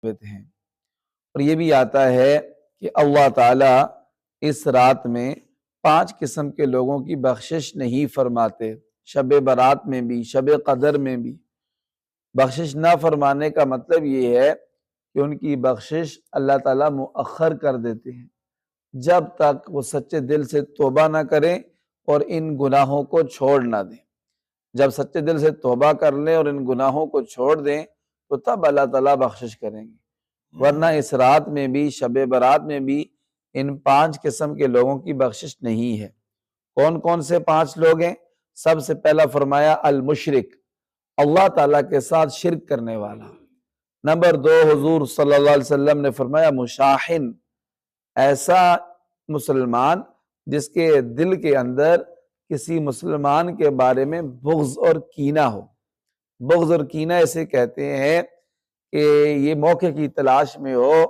ہیں۔ اور یہ بھی آتا ہے کہ اللہ تعالیٰ اس رات میں 5 قسم کے لوگوں کی بخشش نہیں فرماتے، شب برات میں بھی، شب قدر میں بھی۔ بخشش نہ فرمانے کا مطلب یہ ہے کہ ان کی بخشش اللہ تعالیٰ مؤخر کر دیتے ہیں جب تک وہ سچے دل سے توبہ نہ کریں اور ان گناہوں کو چھوڑ نہ دیں۔ جب سچے دل سے توبہ کر لیں اور ان گناہوں کو چھوڑ دیں تو تب اللہ تعالیٰ بخشش کریں گے، ورنہ اس رات میں بھی، شب برات میں بھی ان 5 قسم کے لوگوں کی بخشش نہیں ہے۔ کون کون سے 5 لوگ ہیں؟ سب سے پہلا فرمایا المشرک، اللہ تعالیٰ کے ساتھ شرک کرنے والا۔ نمبر 2، حضور صلی اللہ علیہ وسلم نے فرمایا مشاحن، ایسا مسلمان جس کے دل کے اندر کسی مسلمان کے بارے میں بغض اور کینہ ہو۔ بغض اور کینہ اسے کہتے ہیں کہ یہ موقع کی تلاش میں ہو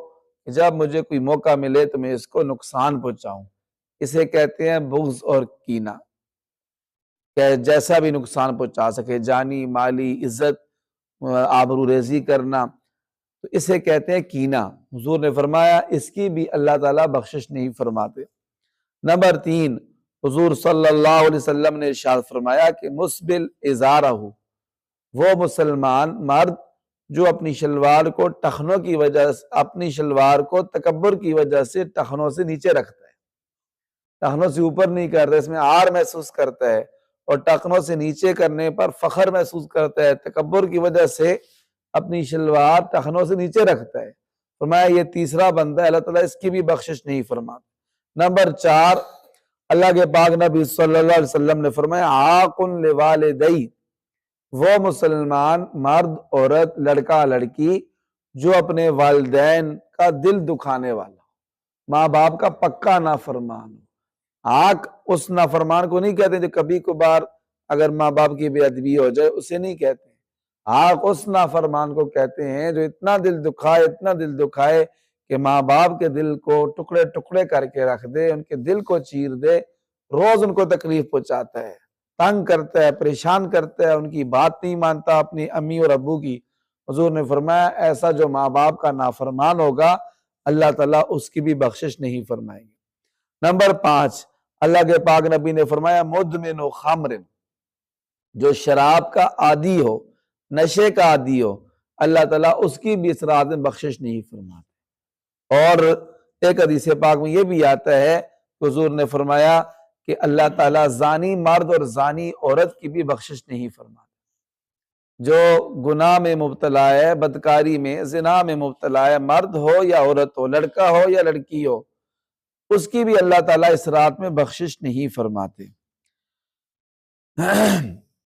کہ جب مجھے کوئی موقع ملے تو میں اس کو نقصان پہنچاؤں، اسے کہتے ہیں بغض اور کینہ، کہ جیسا بھی نقصان پہنچا سکے، جانی، مالی، عزت، آبرو ریزی کرنا، تو اسے کہتے ہیں کینہ۔ حضور نے فرمایا اس کی بھی اللہ تعالیٰ بخشش نہیں فرماتے۔ نمبر 3، حضور صلی اللہ علیہ وسلم نے ارشاد فرمایا کہ مسبل ازارہ، وہ مسلمان مرد جو اپنی شلوار کو ٹخنوں کی وجہ سے، اپنی شلوار کو تکبر کی وجہ سے ٹخنوں سے نیچے رکھتا ہے، ٹخنوں سے اوپر نہیں کرتا، اس میں عار محسوس کرتا ہے، اور ٹخنوں سے نیچے کرنے پر فخر محسوس کرتا ہے، تکبر کی وجہ سے اپنی شلوار ٹخنوں سے نیچے رکھتا ہے۔ فرمایا یہ تیسرا بندہ ہے، اللہ تعالیٰ اس کی بھی بخشش نہیں فرماتا۔ نمبر 4، اللہ کے پاک نبی صلی اللہ علیہ وسلم نے فرمایا عاق لوالدی، وہ مسلمان مرد، عورت، لڑکا، لڑکی جو اپنے والدین کا دل دکھانے والا ہو، ماں باپ کا پکا نافرمان ہو۔ عاق اس نافرمان کو نہیں کہتے جو کبھی کبھار اگر ماں باپ کی بے ادبی ہو جائے، اسے نہیں کہتے۔ عاق اس نافرمان کو کہتے ہیں جو اتنا دل دکھائے، اتنا دل دکھائے کہ ماں باپ کے دل کو ٹکڑے ٹکڑے کر کے رکھ دے، ان کے دل کو چیر دے، روز ان کو تکلیف پہنچاتا ہے، تنگ کرتا ہے، پریشان کرتا ہے، ان کی بات نہیں مانتا اپنی امی اور ابو کی۔ حضور نے فرمایا ایسا جو ماں باپ کا نافرمان ہوگا اللہ تعالیٰ اس کی بھی بخشش نہیں فرمائیں گے۔ نمبر 5، اللہ کے پاک نبی نے فرمایا مدمن خمر، جو شراب کا عادی ہو، نشے کا عادی ہو، اللہ تعالیٰ اس کی بھی اس رات میں بخشش نہیں فرماتے۔ اور ایک حدیث پاک میں یہ بھی آتا ہے کہ حضور نے فرمایا کہ اللہ تعالیٰ زانی مرد اور زانی عورت کی بھی بخشش نہیں فرماتے۔ جو گناہ میں مبتلا ہے، بدکاری میں، زنا میں مبتلا ہے، مرد ہو یا عورت ہو، لڑکا ہو یا لڑکی ہو، اس کی بھی اللہ تعالیٰ اس رات میں بخشش نہیں فرماتے۔